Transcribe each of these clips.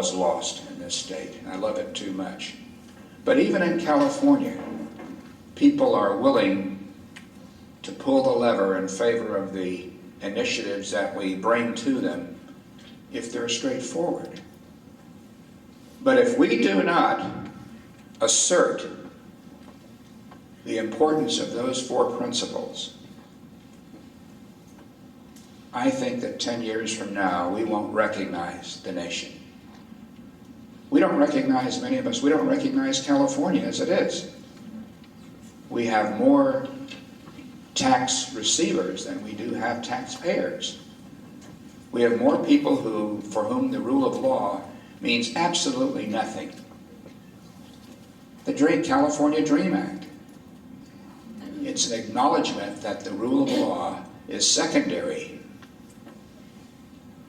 is lost in this state, and I love it too much. But even in California, people are willing to pull the lever in favor of the initiatives that we bring to them if they're straightforward. But if we do not assert the importance of those four principles, I think that 10 years from now, we won't recognize the nation. We don't recognize, many of us, we don't recognize California as it is. We have more tax receivers than we do have taxpayers. We have more people for whom the rule of law means absolutely nothing. The California Dream Act, it's an acknowledgement that the rule of law is secondary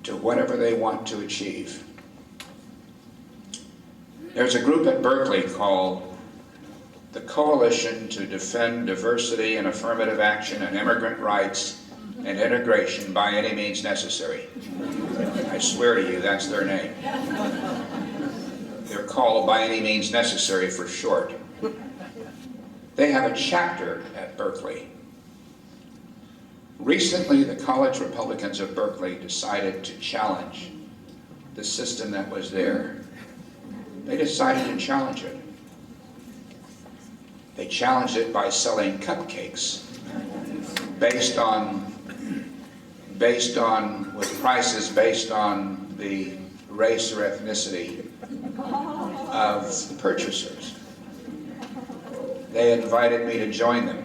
to whatever they want to achieve. There's a group at Berkeley called the Coalition to Defend Diversity and Affirmative Action and Immigrant Rights and Integration by Any Means Necessary. I swear to you, that's their name. They're called By Any Means Necessary for short. They have a chapter at Berkeley. Recently, the college Republicans of Berkeley decided to challenge the system that was there. They decided to challenge it. They challenged it by selling cupcakes with prices based on the race or ethnicity of the purchasers. They invited me to join them.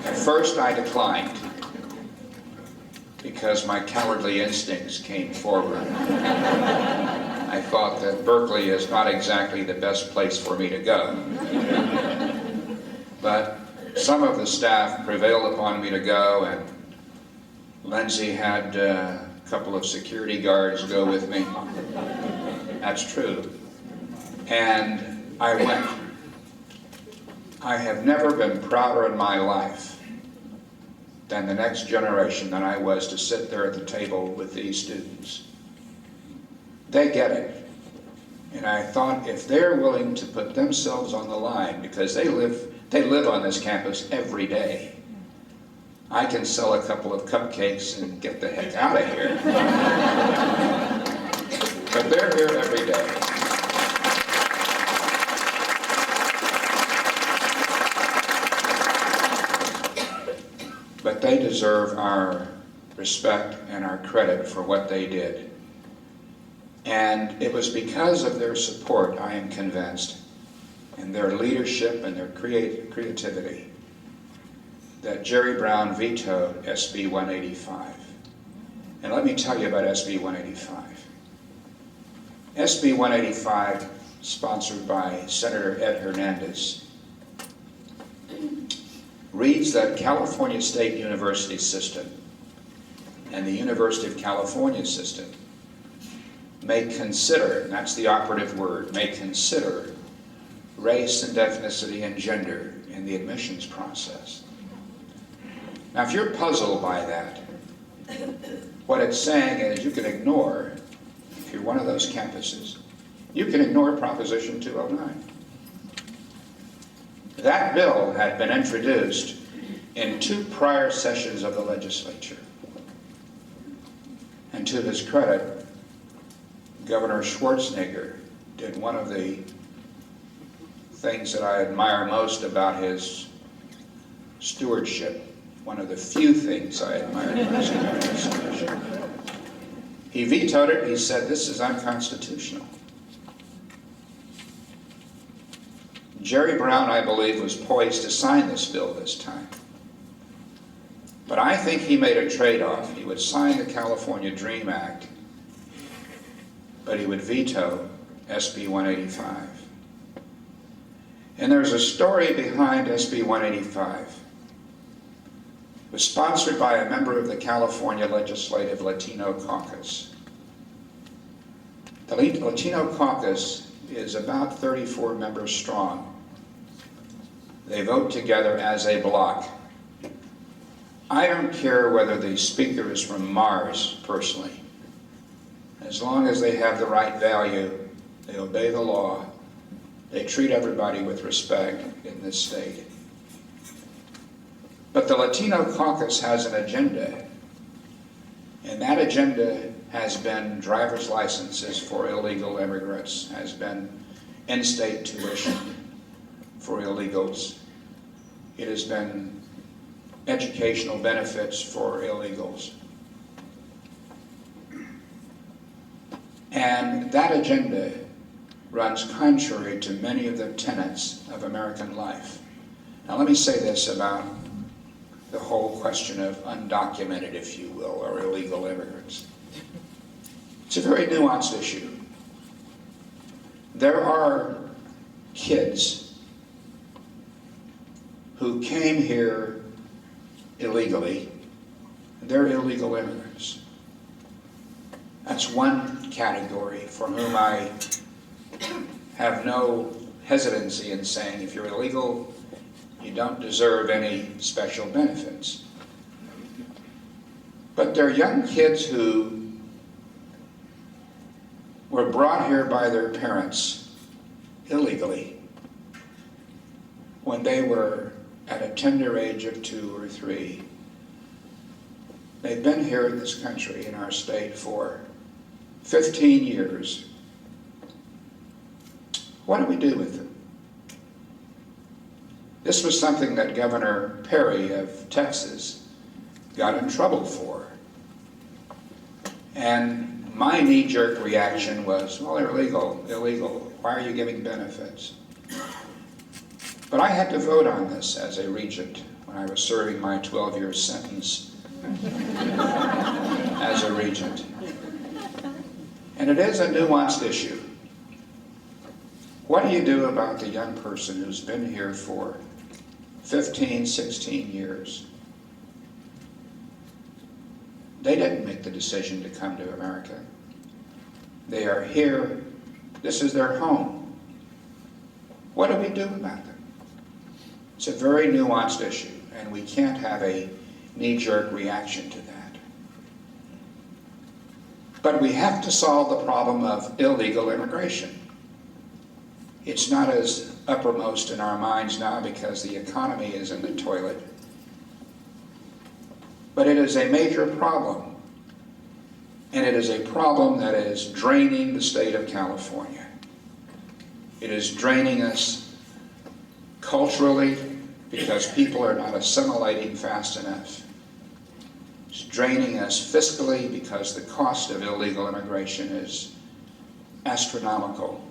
At first I declined because my cowardly instincts came forward. I thought that Berkeley is not exactly the best place for me to go. But some of the staff prevailed upon me to go, and Lindsay had a couple of security guards go with me. That's true. And I went. I have never been prouder in my life than the next generation than I was to sit there at the table with these students. They get it. And I thought, if they're willing to put themselves on the line, because they live on this campus every day, I can sell a couple of cupcakes and get the heck out of here. But they're here every day. But they deserve our respect and our credit for what they did. And it was because of their support, I am convinced, and their leadership and their creativity, that Jerry Brown vetoed SB 185. And let me tell you about SB 185. SB 185, sponsored by Senator Ed Hernandez, reads that California State University system and the University of California system may consider, and that's the operative word, may consider race and ethnicity and gender in the admissions process. Now, if you're puzzled by that, what it's saying is you can ignore, if you're one of those campuses, you can ignore Proposition 209. That bill had been introduced in 2 prior sessions of the legislature. And to his credit, Governor Schwarzenegger did one of the things that I admire most about his stewardship, one of the few things I admire most about his stewardship. He vetoed it. He said, this is unconstitutional. Jerry Brown, I believe, was poised to sign this bill this time. But I think he made a trade-off. He would sign the California Dream Act, but he would veto SB 185. And there's a story behind SB 185. It was sponsored by a member of the California Legislative Latino Caucus. The Latino Caucus is about 34 members strong. They vote together as a bloc. I don't care whether the speaker is from Mars, personally. as long as they have the right value, they obey the law, they treat everybody with respect in this state. But the Latino caucus has an agenda, and that agenda has been driver's licenses for illegal immigrants, has been in-state tuition for illegals. It has been educational benefits for illegals. And that agenda runs contrary to many of the tenets of American life. Now let me say this about the whole question of undocumented, if you will, or illegal immigrants. It's a very nuanced issue. There are kids who came here illegally. They're illegal immigrants. That's one category for whom I have no hesitancy in saying if you're illegal, you don't deserve any special benefits. But there are young kids who were brought here by their parents illegally when they were at a tender age of 2 or 3. They've been here in this country, in our state, for 15 years. What do we do with them? This was something that Governor Perry of Texas got in trouble for. And my knee-jerk reaction was, well, they're illegal. Why are you giving benefits? But I had to vote on this as a regent when I was serving my 12-year sentence as a regent. And it is a nuanced issue. What do you do about the young person who's been here for 15, 16 years? They didn't make the decision to come to America. They are here. This is their home. What do we do about them? It's a very nuanced issue, and we can't have a knee-jerk reaction to that. But we have to solve the problem of illegal immigration. It's not as uppermost in our minds now because the economy is in the toilet. But it is a major problem. And it is a problem that is draining the state of California. It is draining us culturally because people are not assimilating fast enough. It's draining us fiscally because the cost of illegal immigration is astronomical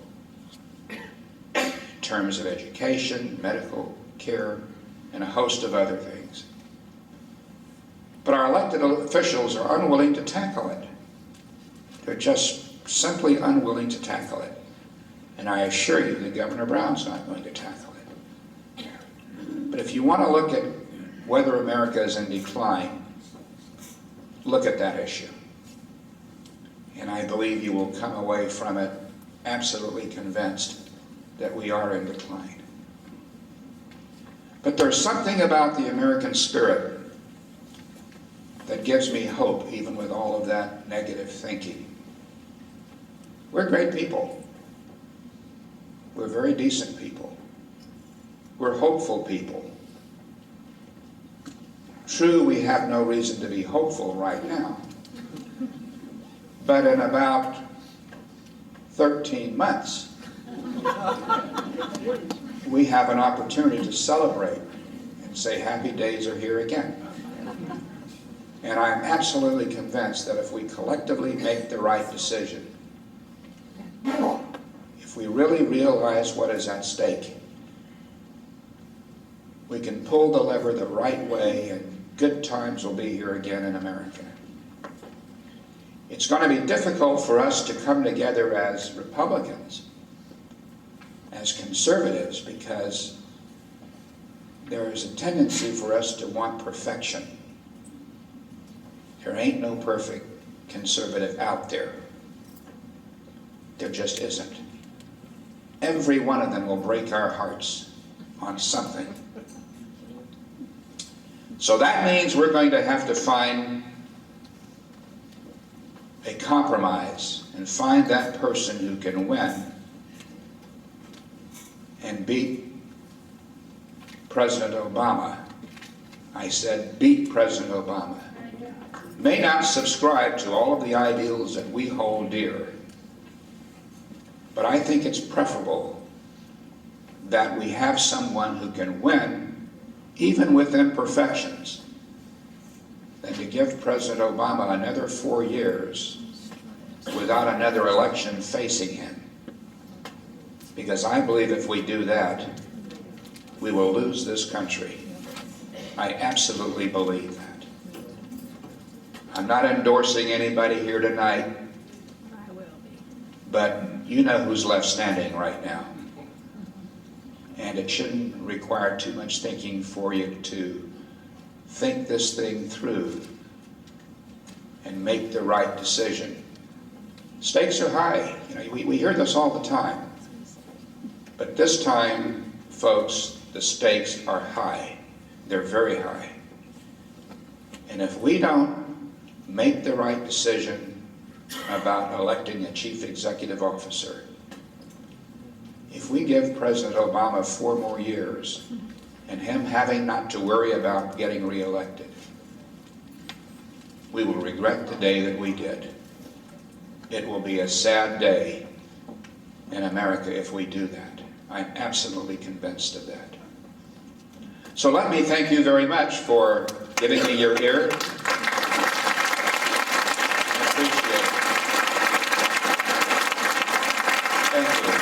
in terms of education, medical care, and a host of other things. But our elected officials are unwilling to tackle it. They're just simply unwilling to tackle it. And I assure you that Governor Brown's not going to tackle it. But if you want to look at whether America is in decline, look at that issue. And I believe you will come away from it absolutely convinced that we are in decline. But there's something about the American spirit that gives me hope, even with all of that negative thinking. We're great people. We're very decent people. We're hopeful people. True, we have no reason to be hopeful right now. But in about 13 months, we have an opportunity to celebrate and say happy days are here again. And I'm absolutely convinced that if we collectively make the right decision, if we really realize what is at stake, we can pull the lever the right way and good times will be here again in America. It's going to be difficult for us to come together as Republicans, as conservatives, because there is a tendency for us to want perfection. There ain't no perfect conservative out there. There just isn't. Every one of them will break our hearts on something. So that means we're going to have to find a compromise, and find that person who can win and beat President Obama. I said, beat President Obama. May not subscribe to all of the ideals that we hold dear, but I think it's preferable that we have someone who can win, even with imperfections, than to give President Obama another 4 years without another election facing him. Because I believe if we do that, we will lose this country. I absolutely believe that. I'm not endorsing anybody here tonight, but you know who's left standing right now. And it shouldn't require too much thinking for you to think this thing through and make the right decision. Stakes are high. You know, we hear this all the time. But this time, folks, the stakes are high. They're very high. And if we don't make the right decision about electing a chief executive officer, if we give President Obama 4 more years and him having not to worry about getting reelected, we will regret the day that we did. It will be a sad day in America if we do that. I'm absolutely convinced of that. So let me thank you very much for giving me your ear. I appreciate it. Thank you.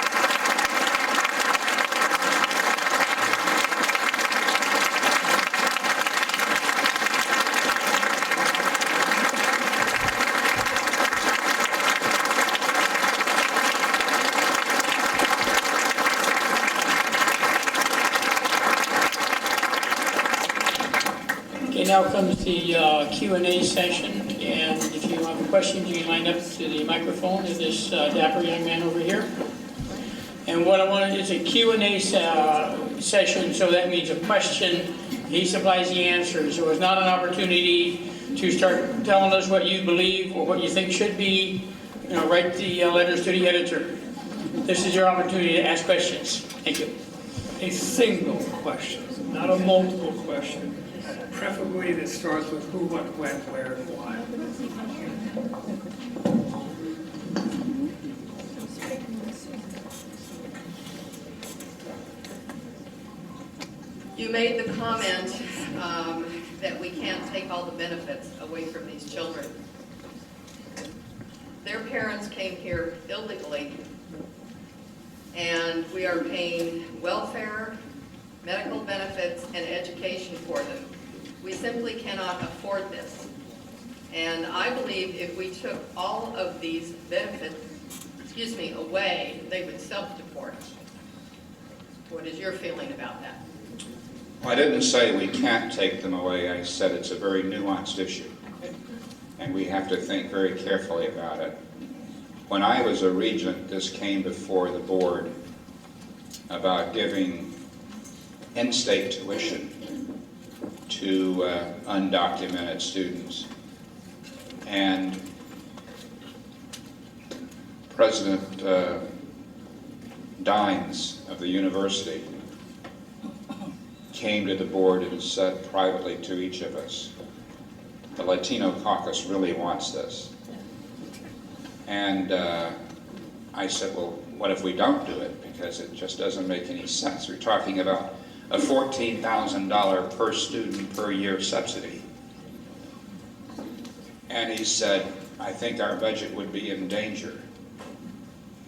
Now comes the Q&A session, and if you have questions, you can line up to the microphone to this dapper young man over here. And what I wanted is a Q&A session, so that means a question, he supplies the answers. So it's not an opportunity to start telling us what you believe or what you think should be, write the letters to the editor. This is your opportunity to ask questions. Thank you. A single question, not a multiple question. Preferably that starts with who, what, when, where, and why. You made the comment that we can't take all the benefits away from these children. Their parents came here illegally, and we are paying welfare, medical benefits, and education for them. We simply cannot afford this. And I believe if we took all of these benefits, away, they would self-deport. What is your feeling about that? Well, I didn't say we can't take them away. I said it's a very nuanced issue, and we have to think very carefully about it. When I was a regent, this came before the board about giving in-state tuition to undocumented students. And President Dines of the university came to the board and said privately to each of us, the Latino caucus really wants this. And I said, well, what if we don't do it? Because it just doesn't make any sense. We're talking about a $14,000 per student per year subsidy. And he said, I think our budget would be in danger.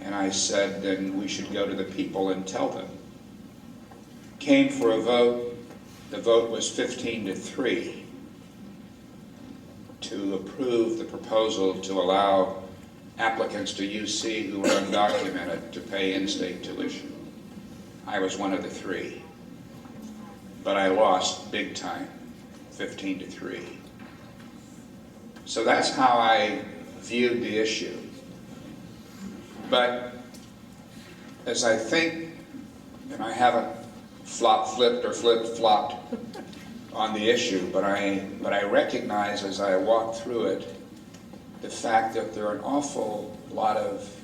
And I said, then we should go to the people and tell them. Came for a vote. The vote was 15-3 to approve the proposal to allow applicants to UC who were undocumented to pay in-state tuition. I was one of the 3. But I lost big time, 15-3. So that's how I viewed the issue. But as I think, and I haven't flip-flipped or flip-flopped on the issue, but I recognize as I walk through it the fact that there are an awful a lot of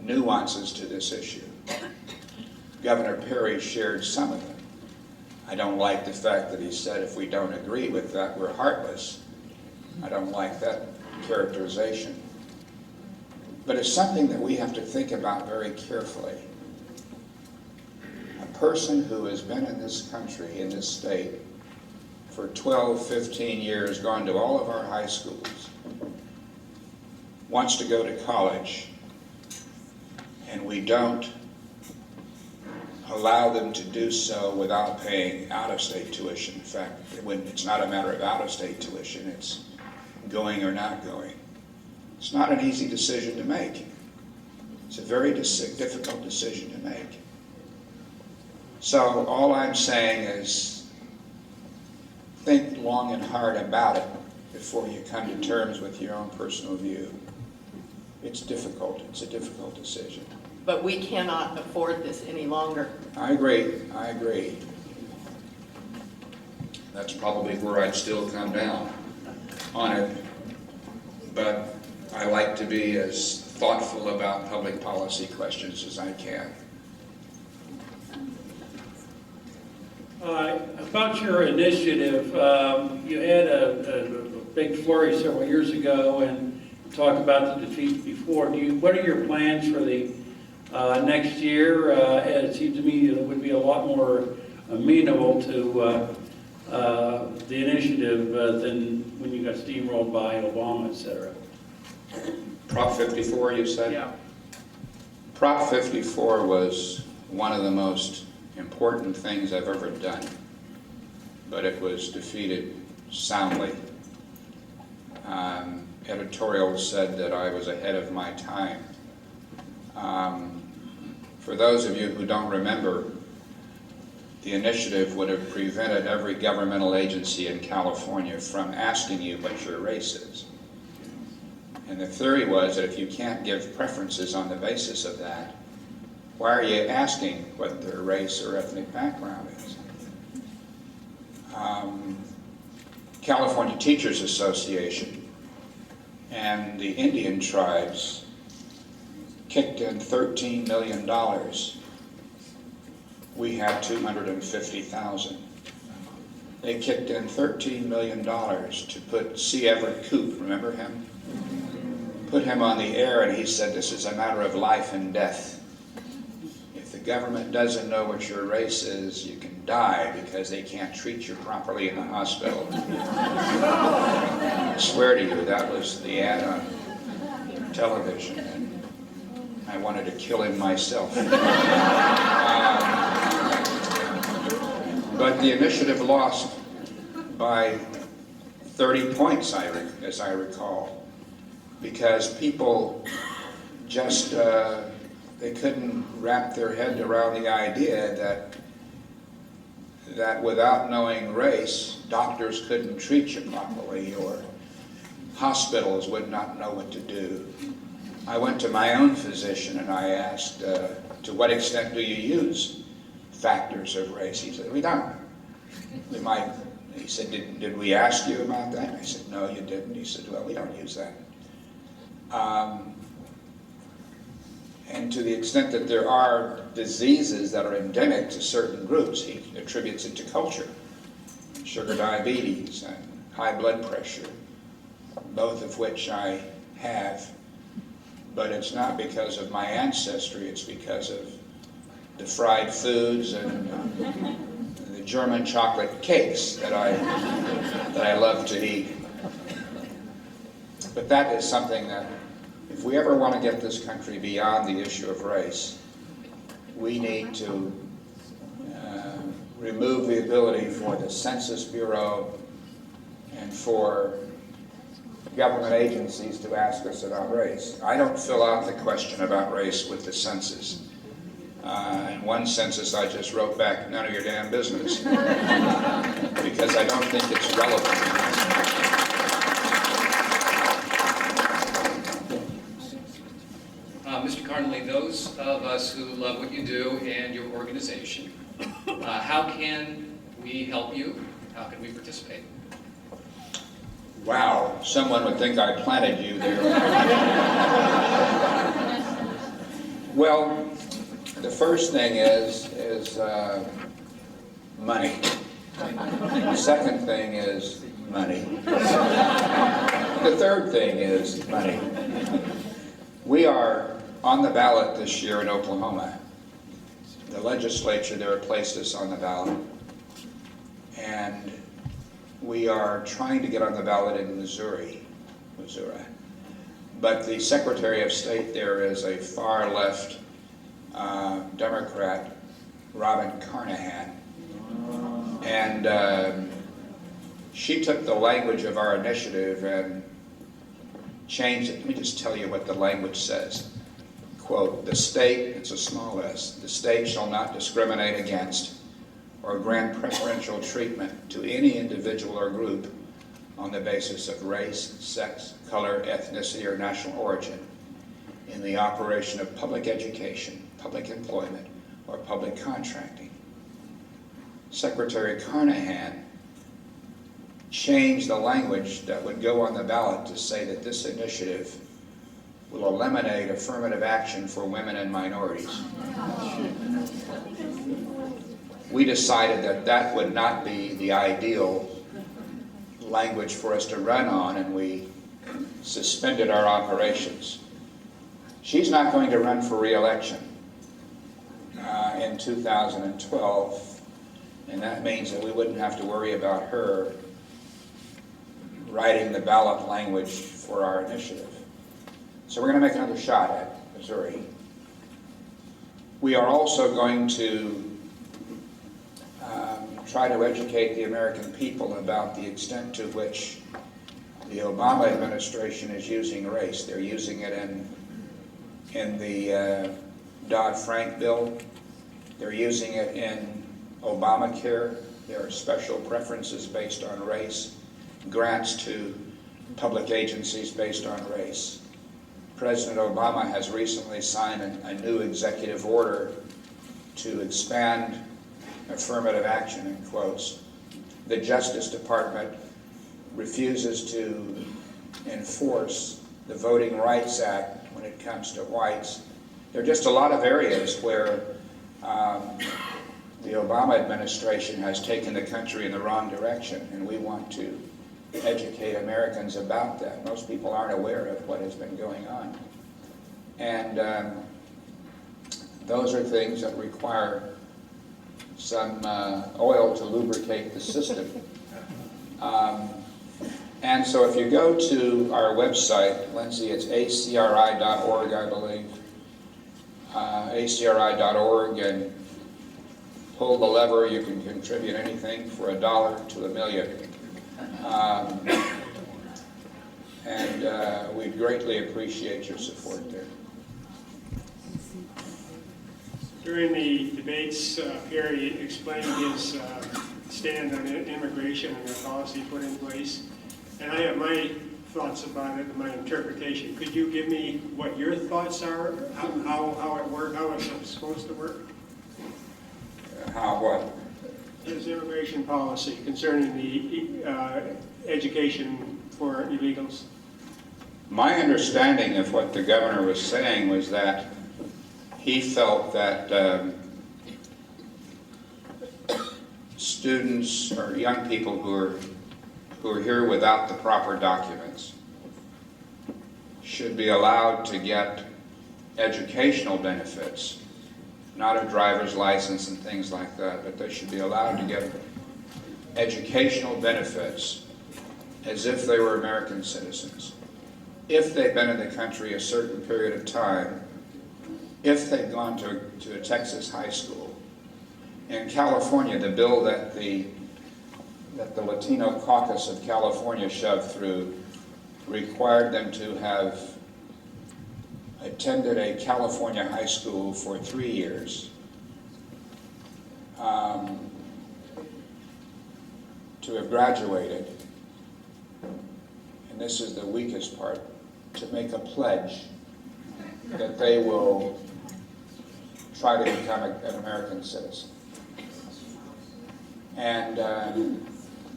nuances to this issue. Governor Perry shared some of them. I don't like the fact that he said if we don't agree with that, we're heartless. I don't like that characterization. But it's something that we have to think about very carefully. A person who has been in this country, in this state, for 12, 15 years, gone to all of our high schools, wants to go to college, and we don't allow them to do so without paying out-of-state tuition. In fact, it's not a matter of out-of-state tuition, it's going or not going. It's not an easy decision to make. It's a very difficult decision to make. So all I'm saying is think long and hard about it before you come to terms with your own personal view. It's difficult. It's a difficult decision. But we cannot afford this any longer. I agree. I agree. That's probably where I'd still come down on it. But I like to be as thoughtful about public policy questions as I can. About your initiative, you had a big flurry several years ago and talked about the defeat before. What are your plans for the next year? It seems to me it would be a lot more amenable to the initiative than when you got steamrolled by Obama, et cetera. Prop 54, you said? Yeah. Prop 54 was one of the most important things I've ever done, but it was defeated soundly. Editorials said that I was ahead of my time. For those of you who don't remember, the initiative would have prevented every governmental agency in California from asking you what your race is. And the theory was that if you can't give preferences on the basis of that, why are you asking what their race or ethnic background is? California Teachers Association and the Indian tribes kicked in $13 million. We had $250,000. They kicked in $13 million to put C. Everett Koop, remember him? Put him on the air, and he said this is a matter of life and death. If the government doesn't know what your race is, you can die because they can't treat you properly in the hospital. I swear to you, that was the ad on television, and I wanted to kill him myself. But the initiative lost by 30 points, as I recall, because people just, they couldn't wrap their head around the idea that without knowing race, doctors couldn't treat you properly or hospitals would not know what to do. I went to my own physician and I asked, to what extent do you use factors of race? He said, we don't. We might. He said, did we ask you about that? I said, no, you didn't. He said, well, we don't use that. And to the extent that there are diseases that are endemic to certain groups, he attributes it to culture. Sugar diabetes and high blood pressure, both of which I have. But it's not because of my ancestry, it's because of the fried foods and the German chocolate cakes that I love to eat. But that is something that, if we ever want to get this country beyond the issue of race, we need to remove the ability for the Census Bureau and for government agencies to ask us about race. I don't fill out the question about race with the census. In one census I just wrote back, none of your damn business, because I don't think it's relevant. Mr. Connerly, those of us who love what you do and your organization, how can we help you? How can we participate? Wow, someone would think I planted you there. Well, the first thing is money. The second thing is money. The third thing is money. We are on the ballot this year in Oklahoma. The legislature there placed us on the ballot. And we are trying to get on the ballot in Missouri. But the Secretary of State there is a far left Democrat, Robin Carnahan. And she took the language of our initiative and changed it. Let me just tell you what the language says. Quote, the state, it's a small s, the state shall not discriminate against or grant preferential treatment to any individual or group on the basis of race, sex, color, ethnicity, or national origin in the operation of public education, public employment, or public contracting. Secretary Carnahan changed the language that would go on the ballot to say that this initiative will eliminate affirmative action for women and minorities. We decided that that would not be the ideal language for us to run on, and we suspended our operations. She's not going to run for re-election in 2012, and that means that we wouldn't have to worry about her writing the ballot language for our initiative. So we're going to make another shot at Missouri. We are also going to try to educate the American people about the extent to which the Obama administration is using race. They're using it in the Dodd-Frank bill. They're using it in Obamacare. There are special preferences based on race, grants to public agencies based on race. President Obama has recently signed a new executive order to expand affirmative action, in quotes. The Justice Department refuses to enforce the Voting Rights Act when it comes to whites. There are just a lot of areas where the Obama administration has taken the country in the wrong direction, and we want to educate Americans about that. Most people aren't aware of what has been going on. And those are things that require some oil to lubricate the system. And so if you go to our website, Lindsay, it's acri.org, I believe, acri.org, and pull the lever. You can contribute anything for $1 to $1 million. And we'd greatly appreciate your support there. During the debates, Perry explained his stand on immigration and the policy put in place. And I have my thoughts about it and my interpretation. Could you give me what your thoughts are, how it works, how it's supposed to work? How what? His immigration policy concerning the education for illegals. My understanding of what the governor was saying was that he felt that students or young people who are here without the proper documents should be allowed to get educational benefits, not a driver's license and things like that, but they should be allowed to get educational benefits as if they were American citizens, if they've been in the country a certain period of time, if they've gone to a Texas high school. In California, the bill that the Latino caucus of California shoved through required them to have attended a California high school for 3 years, to have graduated, and this is the weakest part, to make a pledge that they will try to become an American citizen. And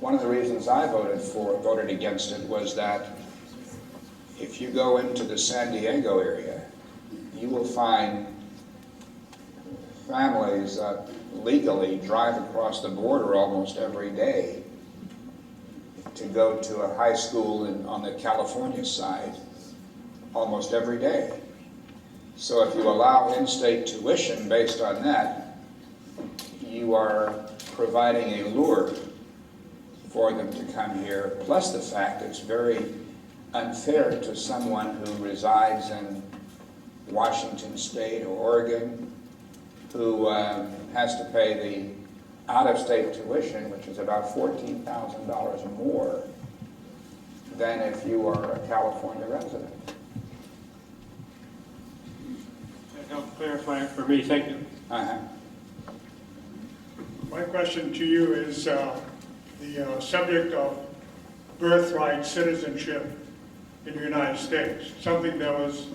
one of the reasons I voted against it was that if you go into the San Diego area, you will find families that legally drive across the border almost every day to go to a high school on the California side almost every day. So if you allow in-state tuition based on that, you are providing a lure for them to come here, plus the fact it's very unfair to someone who resides in Washington State or Oregon, who has to pay the out-of-state tuition, which is about $14,000 more than if you are a California resident. That helped clarify it for me, thank you. Uh-huh. My question to you is the subject of birthright citizenship in the United States, something that was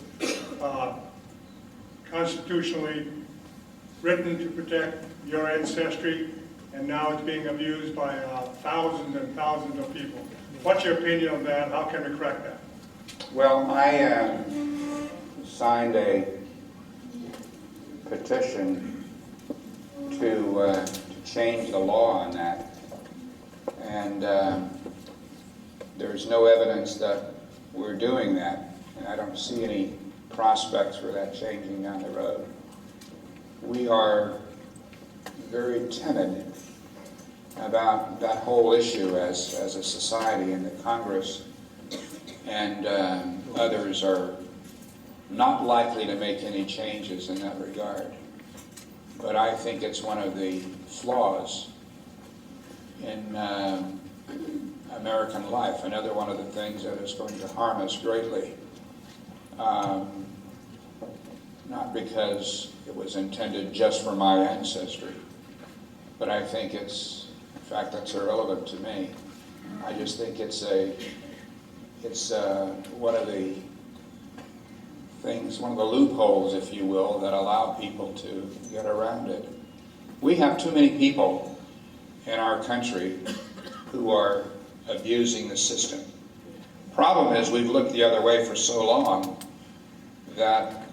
constitutionally written to protect your ancestry, and now it's being abused by thousands and thousands of people. What's your opinion on that? How can we correct that? Well, I signed a petition to change the law on that, and there's no evidence that we're doing that, and I don't see any prospects for that changing down the road. We are very timid about that whole issue as a society, and the Congress and others are not likely to make any changes in that regard. But I think it's one of the flaws in American life, another one of the things that is going to harm us greatly. Not because it was intended just for my ancestry, but I think it's, in fact, that's irrelevant to me. I just think it's one of the things, one of the loopholes, if you will, that allow people to get around it. We have too many people in our country who are abusing the system. Problem is, we've looked the other way for so long that